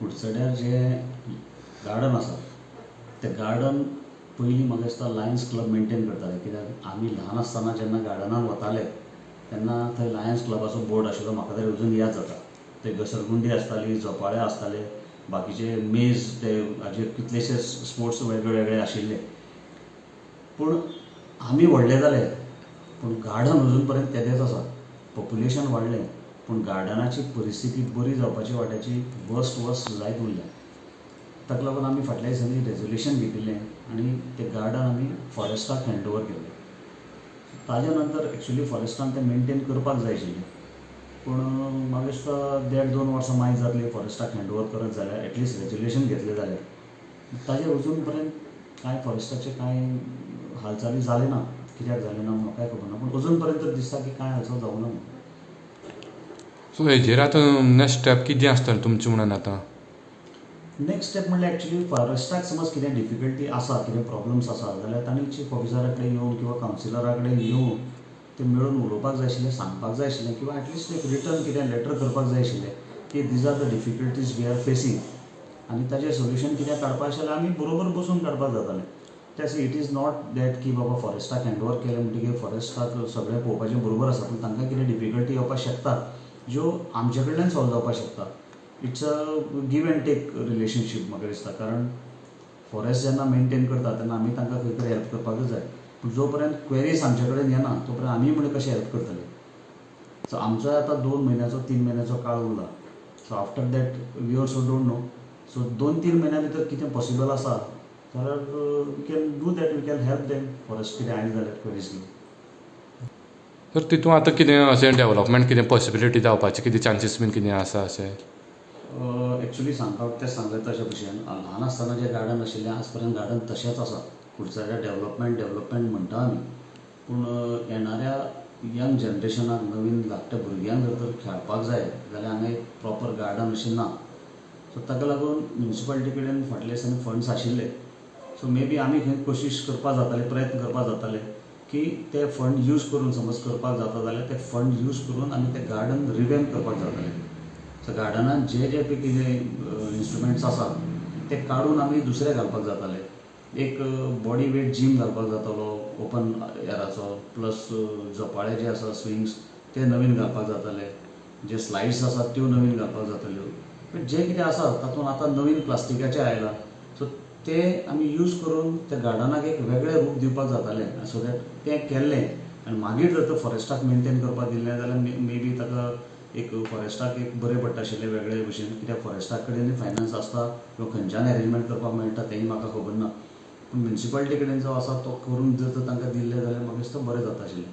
कुडचड्यार जे गार्डन आसा तें गार्डन पयलीं म्हाका दिसता लायन्स क्लब मेंटेन करताले, कित्याक आमी ल्हान आसतना जेन्ना गार्डनान वताले तेन्ना थंय लायन्स क्लबाचो बोर्ड आशिल्लो, म्हाका तरी अजून याद जाता. ते घसरगुंडी आसताली, झोपाळे आसताले, बाकीचे मेज, ते हाजे कितलेशे स्पोर्ट्स वेगळे वेगळे आशिल्ले. पूण आमी व्हडले जाले पूण गार्डन अजून पर्यंत तेदेंच आसा. पॉप्युलेशन वाडलें पूण गार्डनाची परिस्थिती बरी जावपाची वाट्याची वर्स्ट जायत उरल्या. ताका लागून आमी फाटल्या दिसांनी रेजोल्युशन घेतिल्लें आनी तें गार्डन आमी फॉरेस्टाक हँड ओवर केलें. ताजे नंतर एक्चुली फॉरेस्टान तें मेंटेन करपाक जाय आशिल्लें, पूण म्हाका दिसता 1.5-2 वर्सां मागीर जातली फॉरेस्टाक हँड ओवर करत जाल्यार, एटलिस्ट रेजोल्युशन घेतलें जाल्यार. ताजेर अजून पर्यंत कांय फॉरेस्टाचे कांय हालचाली जाले ना. कित्याक जाले ना म्हाकाय खबर ना, पूण अजून पर्यंत दिसता की कांय हालचाल जावंक ना. सो हेजेर आतां नेक्स्ट स्टेप कितें आसतलें तुमचे म्हणून आतां? नेक्स्ट स्टेप म्हणल्यार एक्चुली फॉरेस्टाक समज कितें डिफिकल्टी आसा, कितें प्रॉब्लम्स आसा जाल्यार तांणी चीफ ऑफिसरा कडेन येवन किंवा कावन्सिलरा कडेन येवन ते मेळून उलोवपाक जाय आशिल्लें, सांगपाक जाय आशिल्लें, किंवा एटलिस्ट एक रिटर्न कितें लेटर करपाक जाय आशिल्लें की these are the difficulties we are facing, आनी ताजें सोल्युशन कितें काडपाक आशिल्लें आमी बरोबर बसून काडपाक जातालें. त्यास इट इज नॉट दॅट की बाबा फॉरेस्टाक हँड ओवर केलें म्हणटकीर फॉरेस्टाक सगळें पळोवपाचें बरोबर आसा, पूण तांकां कितें डिफिकल्टी येवपाक शकता ज्यो आमचे कडल्यान सॉल्व जावपाक शकता. It's a give and take relationship म्हाका दिसता, कारण फॉरेस्ट जेन्ना मेंटेन करता तेन्ना आमी तांकां खंय तरी हेल्प करपाकूच जाय. पूण जो पर्यंत क्वेरीज आमचे कडेन येना तो पर्यंत आमी म्हणजे कशें हेल्प करतले. सो आमचो आतां 2 म्हयन्याचो 3 म्हयन्याचो काळ उरला. So after that we also don't know. So 2-3 म्हयन्या भितर कितें पॉसिबल आसा जाल्यार we can do that, we can help them forest कितें आयली जाल्यार क्वेरीज घेवन. तर तितून आतां कितें अशें डेवलपमेंट कितें पॉसिबिलिटी जावपाची कितें चान्सीस बीन कितें आसा अशें? एक्चुली सांगपाक तें सांगलें तशे भशेन ल्हान आसतना जें गार्डन आशिल्लें आज पर्यंत गार्डन तशेंच आसा. कुडचड्यार डेवलपमेंट म्हणटा आमी, पूण येणाऱ्या यंग जनरेशनाक, नवीन धाकट्या भुरग्यांक जर तर खेळपाक जाय जाल्यार हांगा एक प्रॉपर गार्डन अशें ना. सो ताका लागून म्युन्सिपालिटी कडेन फाटल्या दिसांनी फंड्स आशिल्ले. सो मे बी आमी खंय कोशिश करपाक जाताले, प्रयत्न करपाक जाताले की ते फंड यूज करून, समज करपाक जाता जाल्यार ते फंड यूज करून आमी तें गार्डन रिवॅम्प करपाक जातालें. सो गार्डनान जे पळय कितें इन्स्ट्रुमेंट्स आसात ते काडून आमी दुसरे घालपाक जाताले. एक बॉडी वेट जीम घालपाक जातालो ओपन एराचो, प्लस झोपाळे जे आसा स्विंग्स ते नवीन घालपाक जाताले, जे स्लायड्स आसात त्यो नवीन घालपाक जाताल्यो. पण जे कितें आसा तातूंत आतां नवीन प्लास्टिकाचें आयलां. सो ते आमी यूज करून त्या गार्डनाक एक वेगळें रूप दिवपाक जातालें. सो दॅट तें केल्लें आनी मागीर जर तर फॉरेस्टाक मेंटेन करपाक दिल्लें जाल्यार मे बी ताका एक फॉरेस्टाक एक बरें पडटा आशिल्लें वेगळे भशेन, कित्याक फॉरेस्टा कडेन फायनान्स आसता किंवा खंयच्यान अरेंजमेंट करपाक मेळटा तेंय म्हाका खबर ना. पूण म्युन्सिपालिटी कडेन जो आसा तो करून जर तर तांकां दिल्लें जाल्यार म्हाका दिसता बरें जाता आशिल्लें.